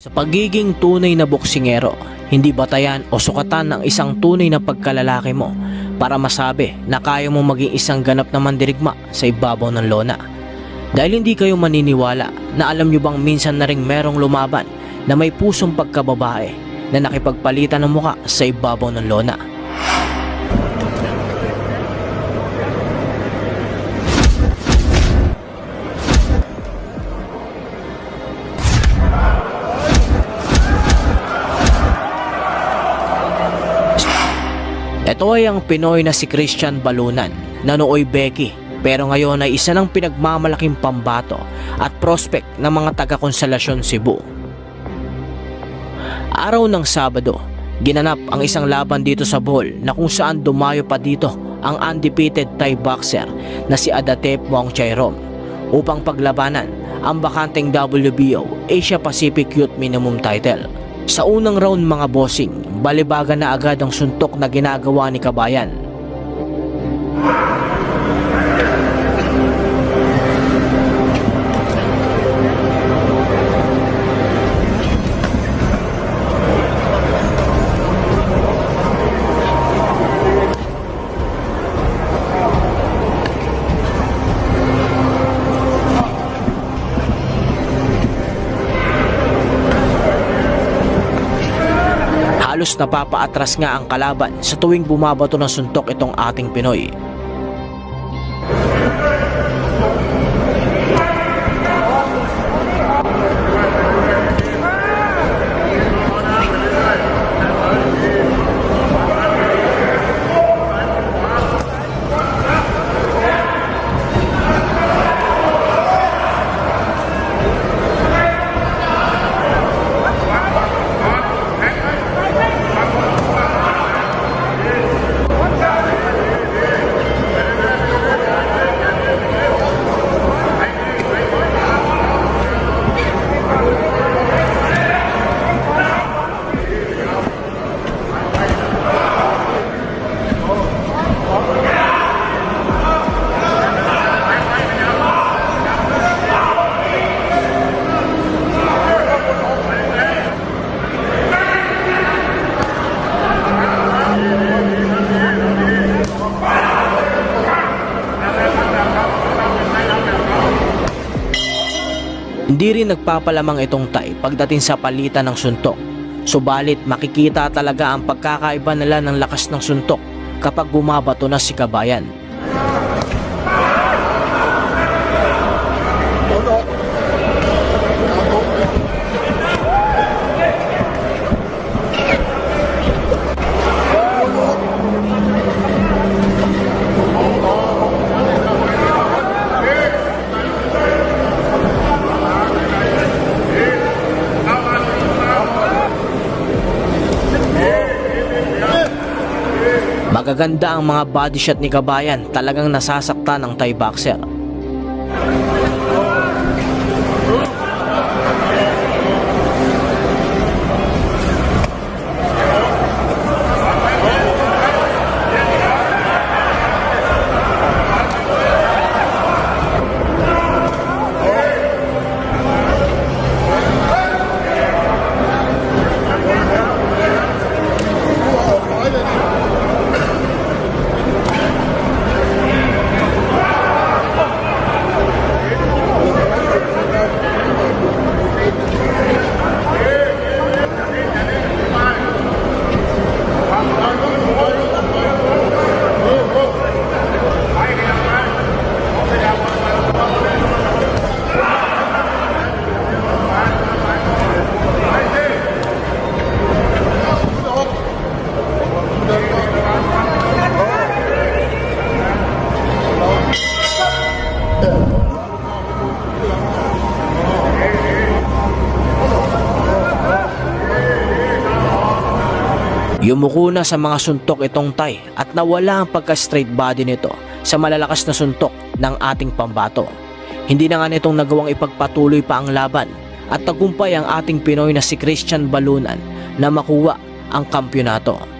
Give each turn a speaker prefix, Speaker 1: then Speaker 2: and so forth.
Speaker 1: Sa pagiging tunay na boksingero, hindi batayan o sukatan ng isang tunay na pagkalalaki mo para masabi na kaya mo maging isang ganap na mandirigma sa ibabaw ng lona. Dahil hindi kayo maniniwala na alam nyo bang minsan na ring merong lumaban na may pusong pagkababae na nakipagpalitan ng muka sa ibabaw ng lona. Ito ay ang Pinoy na si Christian Balunan na nooy Becky pero ngayon ay isa ng pinagmamalaking pambato at prospect ng mga taga-Konsolasyon Cebu. Araw ng Sabado, ginanap ang isang laban dito sa Bohol na kung saan dumayo pa dito ang undefeated Thai boxer na si Adatep Wongchairom upang paglabanan ang bakanteng WBO Asia Pacific Youth Minimum Title. Sa unang round mga bossing, balibagan na agad ang suntok na ginagawa ni Kabayan. Halos napapaatras nga ang kalaban sa tuwing bumabato ng suntok itong ating Pinoy. Hindi rin nagpapalamang itong Thai pagdating sa palitan ng suntok. Subalit makikita talaga ang pagkakaiba nila ng lakas ng suntok kapag bumabato na si Kabayan. Magaganda ang mga body shot ni Kabayan, talagang nasasaktan ng Thai boxer. Yumuko na sa mga suntok itong Thai at nawala ang pagka-straight body nito sa malalakas na suntok ng ating pambato. Hindi na nga nitong nagawang ipagpatuloy pa ang laban at tagumpay ang ating Pinoy na si Christian Balunan na makuha ang kampyonato.